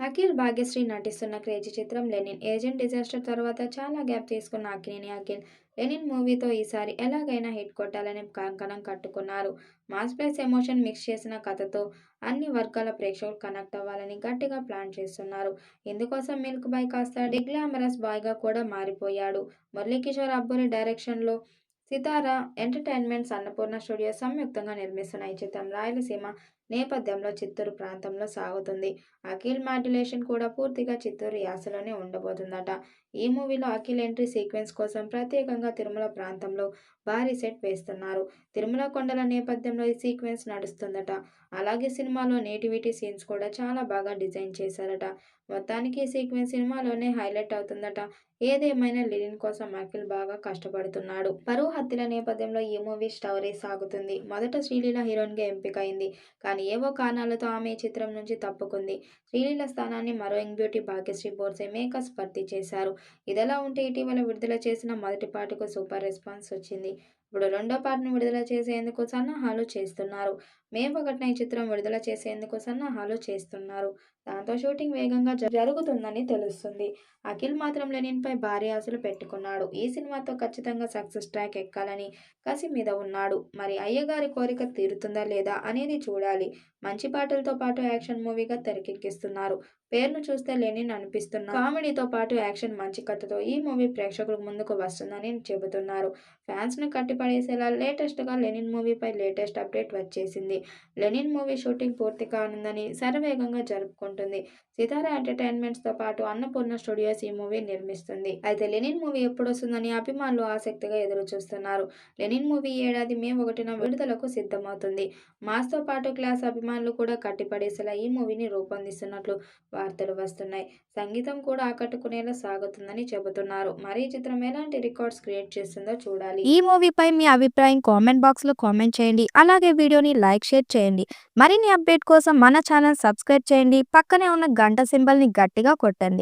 అఖిల్ భాగ్యశ్రీ నటిస్తున్న క్రేజీ చిత్రం Lenin. Agent disaster తర్వాత చాలా గ్యాప్ తీసుకున్న అక్కినేని అఖిల్ లెనిన్ మూవీతో ఈసారి ఎలాగైనా హిట్ కొట్టాలని కంకణం కట్టుకున్నారు. మాస్ ప్లస్ ఎమోషన్ మిక్స్ చేసిన కథతో అన్ని వర్గాల ప్రేక్షకులు కనెక్ట్ అవ్వాలని గట్టిగా ప్లాన్ చేస్తున్నారు. ఇందుకోసం మిల్క్ బాయ్ కాస్త డిగ్లామరస్ బాయ్గా కూడా మారిపోయాడు. మురళీకిషోర్ అబ్బూరి డైరెక్షన్లో సితారా ఎంటర్టైన్మెంట్స్, అన్నపూర్ణ స్టూడియోస్ సంయుక్తంగా నిర్మిస్తున్న ఈ చిత్రం రాయలసీమ నేపథ్యంలో చిత్తూరు ప్రాంతంలో సాగుతుంది. అఖిల్ మాడ్యులేషన్ కూడా పూర్తిగా చిత్తూరు యాసలోనే ఉండబోతుందట. ఈ మూవీలో అఖిల్ ఎంట్రీ సీక్వెన్స్ కోసం ప్రత్యేకంగా తిరుమల ప్రాంతంలో భారీ సెట్ వేస్తున్నారు. తిరుమల కొండల నేపథ్యంలో ఈ సీక్వెన్స్ నడుస్తుందట. అలాగే సినిమాలో నేటివిటీ సీన్స్ కూడా చాలా బాగా డిజైన్ చేశారట. మొత్తానికి ఈ సీక్వెన్స్ సినిమాలోనే హైలైట్ అవుతుందట. ఏదేమైనా లెనిన్ కోసం అఖిల్ బాగా కష్టపడుతున్నాడు. పరువు హత్యల నేపథ్యంలో ఈ మూవీ స్టోరీ సాగుతుంది. మొదట శ్రీలీల హీరోయిన్గా ఎంపికైంది. కానీ ఏవో కారణాలతో ఆమె ఈ చిత్రం నుంచి తప్పుకుంది. శ్రీలీల స్థానాన్ని మరో young beauty Bhagyashri Borse makers భర్తీ చేశారు. ఇదిలా ఉంటే ఇటీవల విడుదల చేసిన మొదటి పాటకు సూపర్ రెస్పాన్స్ వచ్చింది. ఇప్పుడు రెండో పాటను విడుదల చేసేందుకు సన్నాహాలు చేస్తున్నారు. మే 1న ఈ చిత్రం విడుదల చేసేందుకు సన్నాహాలు చేస్తున్నారు. దాంతో షూటింగ్ వేగంగా జరుగుతుందని తెలుస్తుంది. అఖిల్ మాత్రం లెనిన్పై భారీ ఆశలు పెట్టుకున్నాడు. ఈ సినిమాతో ఖచ్చితంగా సక్సెస్ ట్రాక్ ఎక్కాలని కసి మీద ఉన్నాడు. మరి అయ్యగారి కోరిక తీరుతుందా లేదా అనేది చూడాలి. మంచి పాటలతో పాటు యాక్షన్ మూవీగా తెరకెక్కిస్తున్నారు. పేరును చూస్తే లెనిన్ అనిపిస్తున్న కామెడీతో పాటు యాక్షన్ మంచి కథతో ఈ మూవీ ప్రేక్షకుల ముందుకు వస్తుందని చెబుతున్నారు. ఫ్యాన్స్ ను కట్టిపడేసేలా లేటెస్ట్గా లెనిన్ మూవీపై లేటెస్ట్ అప్డేట్ వచ్చేసింది. లెనిన్ మూవీ షూటింగ్ పూర్తి కానుందని శరవేగంగా జరుపుకుంటుంది. సితారా ఎంటర్టైన్మెంట్స్ తో పాటు అన్నపూర్ణ స్టూడియోస్ ఈ మూవీ నిర్మిస్తుంది. అయితే లెనిన్ మూవీ ఎప్పుడు వస్తుందని అభిమానులు ఆసక్తిగా ఎదురు చూస్తున్నారు. లెనిన్ మూవీ ఈ ఏడాది మే 1న విడుదలకు సిద్ధమవుతుంది. మాస్ తో పాటు క్లాస్ అభిమానులు కూడా కట్టిపడేసేలా ఈ మూవీని రూపొందిస్తున్నట్లు వార్తలు వస్తున్నాయి. సంగీతం కూడా ఆకట్టుకునేలా సాగుతుందని చెబుతున్నారు. మరి ఈ చిత్రం ఎలాంటి రికార్డ్స్ క్రియేట్ చేస్తుందో చూడాలి. ఈ మూవీపై మీ అభిప్రాయం కామెంట్ బాక్స్ లో కామెంట్ చేయండి. అలాగే వీడియోని లైక్, షేర్ చేయండి. మరిన్ని అప్డేట్ కోసం మన ఛానల్ సబ్స్క్రైబ్ చేయండి. పక్కనే ఉన్న గంట సింబల్ ని గట్టిగా కొట్టండి.